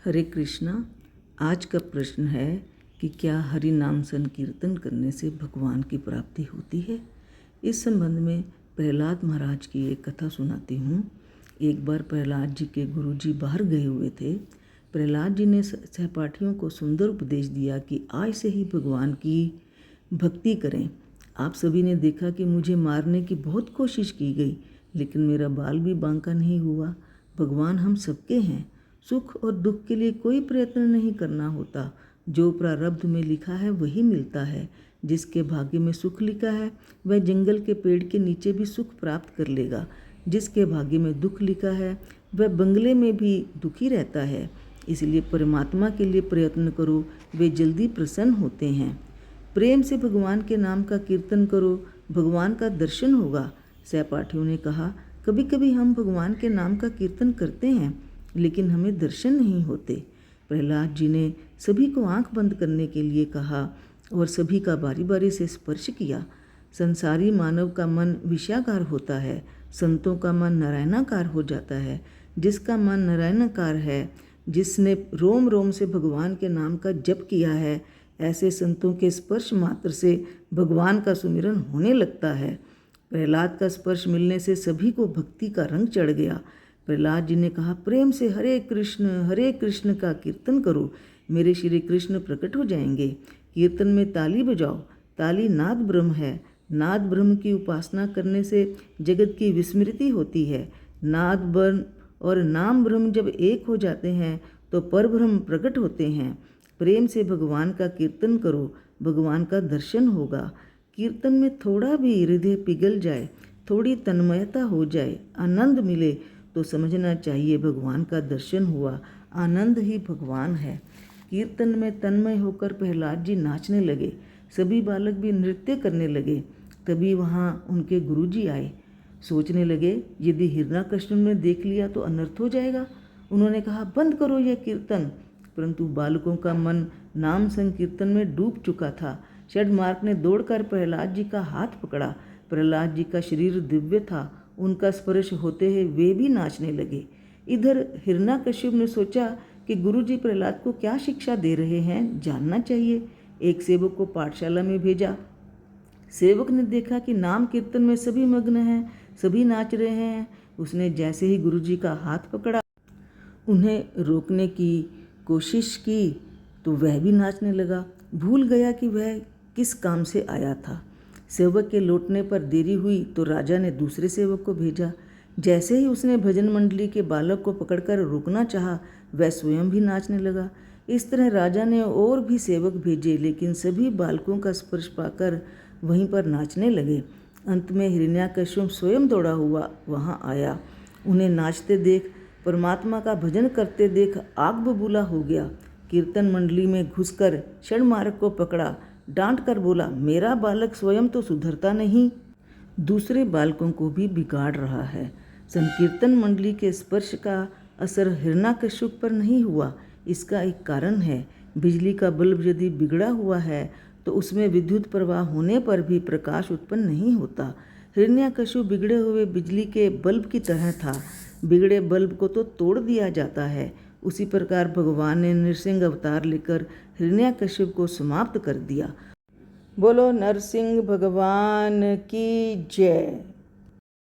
हरे कृष्णा। आज का प्रश्न है कि क्या हरि नाम संकीर्तन करने से भगवान की प्राप्ति होती है। इस संबंध में प्रहलाद महाराज की एक कथा सुनाती हूँ। एक बार प्रहलाद जी के गुरुजी बाहर गए हुए थे। प्रहलाद जी ने सहपाठियों को सुंदर उपदेश दिया कि आज से ही भगवान की भक्ति करें। आप सभी ने देखा कि मुझे मारने की बहुत कोशिश की गई, लेकिन मेरा बाल भी बांका नहीं हुआ। भगवान हम सबके हैं। सुख और दुख के लिए कोई प्रयत्न नहीं करना होता। जो प्रारब्ध में लिखा है वही मिलता है। जिसके भाग्य में सुख लिखा है वह जंगल के पेड़ के नीचे भी सुख प्राप्त कर लेगा। जिसके भाग्य में दुख लिखा है वह बंगले में भी दुखी रहता है। इसलिए परमात्मा के लिए प्रयत्न करो, वे जल्दी प्रसन्न होते हैं। प्रेम से भगवान के नाम का कीर्तन करो, भगवान का दर्शन होगा। सहपाठियों ने कहा, कभी कभी हम भगवान के नाम का कीर्तन करते हैं, लेकिन हमें दर्शन नहीं होते। प्रहलाद जी ने सभी को आंख बंद करने के लिए कहा और सभी का बारी बारी से स्पर्श किया। संसारी मानव का मन विषयाकार होता है, संतों का मन नारायणाकार हो जाता है। जिसका मन नारायणाकार है, जिसने रोम रोम से भगवान के नाम का जप किया है, ऐसे संतों के स्पर्श मात्र से भगवान का सुमिरन होने लगता है। प्रहलाद का स्पर्श मिलने से सभी को भक्ति का रंग चढ़ गया। प्रहलाद जी ने कहा, प्रेम से हरे कृष्ण का कीर्तन करो, मेरे श्री कृष्ण प्रकट हो जाएंगे। कीर्तन में ताली बजाओ, ताली नाद ब्रह्म है। नाद ब्रह्म की उपासना करने से जगत की विस्मृति होती है। नाद ब्रह्म और नाम ब्रह्म जब एक हो जाते हैं तो परब्रह्म प्रकट होते हैं। प्रेम से भगवान का कीर्तन करो, भगवान का दर्शन होगा। कीर्तन में थोड़ा भी हृदय पिघल जाए, थोड़ी तन्मयता हो जाए, आनंद मिले तो समझना चाहिए भगवान का दर्शन हुआ। आनंद ही भगवान है। कीर्तन में तन्मय होकर प्रहलाद जी नाचने लगे। सभी बालक भी नृत्य करने लगे। तभी वहाँ उनके गुरुजी आए। सोचने लगे, यदि हिरण्यकश्यप ने देख लिया तो अनर्थ हो जाएगा। उन्होंने कहा, बंद करो यह कीर्तन। परंतु बालकों का मन नाम संकीर्तन में डूब चुका था। षडमार्ग ने दौड़कर प्रहलाद जी का हाथ पकड़ा। प्रहलाद जी का शरीर दिव्य था। उनका स्पर्श होते ही वे भी नाचने लगे। इधर हिरण्यकश्यप ने सोचा कि गुरुजी प्रहलाद को क्या शिक्षा दे रहे हैं, जानना चाहिए। एक सेवक को पाठशाला में भेजा। सेवक ने देखा कि नाम कीर्तन में सभी मग्न हैं, सभी नाच रहे हैं। उसने जैसे ही गुरुजी का हाथ पकड़ा, उन्हें रोकने की कोशिश की तो वह भी नाचने लगा। भूल गया कि वह किस काम से आया था। सेवक के लौटने पर देरी हुई तो राजा ने दूसरे सेवक को भेजा। जैसे ही उसने भजन मंडली के बालक को पकड़कर रोकना चाहा, वह स्वयं भी नाचने लगा। इस तरह राजा ने और भी सेवक भेजे, लेकिन सभी बालकों का स्पर्श पाकर वहीं पर नाचने लगे। अंत में हिरण्यकश्यप स्वयं दौड़ा हुआ वहाँ आया। उन्हें नाचते देख, परमात्मा का भजन करते देख आग बबूला हो गया। कीर्तन मंडली में घुसकर षडमार्ग को पकड़ा। डांट कर बोला, मेरा बालक स्वयं तो सुधरता नहीं, दूसरे बालकों को भी बिगाड़ रहा है। संकीर्तन मंडली के स्पर्श का असर हिरण्यकश्यप पर नहीं हुआ। इसका एक कारण है। बिजली का बल्ब यदि बिगड़ा हुआ है तो उसमें विद्युत प्रवाह होने पर भी प्रकाश उत्पन्न नहीं होता। हिरण्यकश्यप बिगड़े हुए बिजली के बल्ब की तरह था। बिगड़े बल्ब को तो तोड़ दिया जाता है। उसी प्रकार भगवान ने नरसिंह अवतार लेकर हिरण्यकश्यप को समाप्त कर दिया। बोलो नरसिंह भगवान की जय।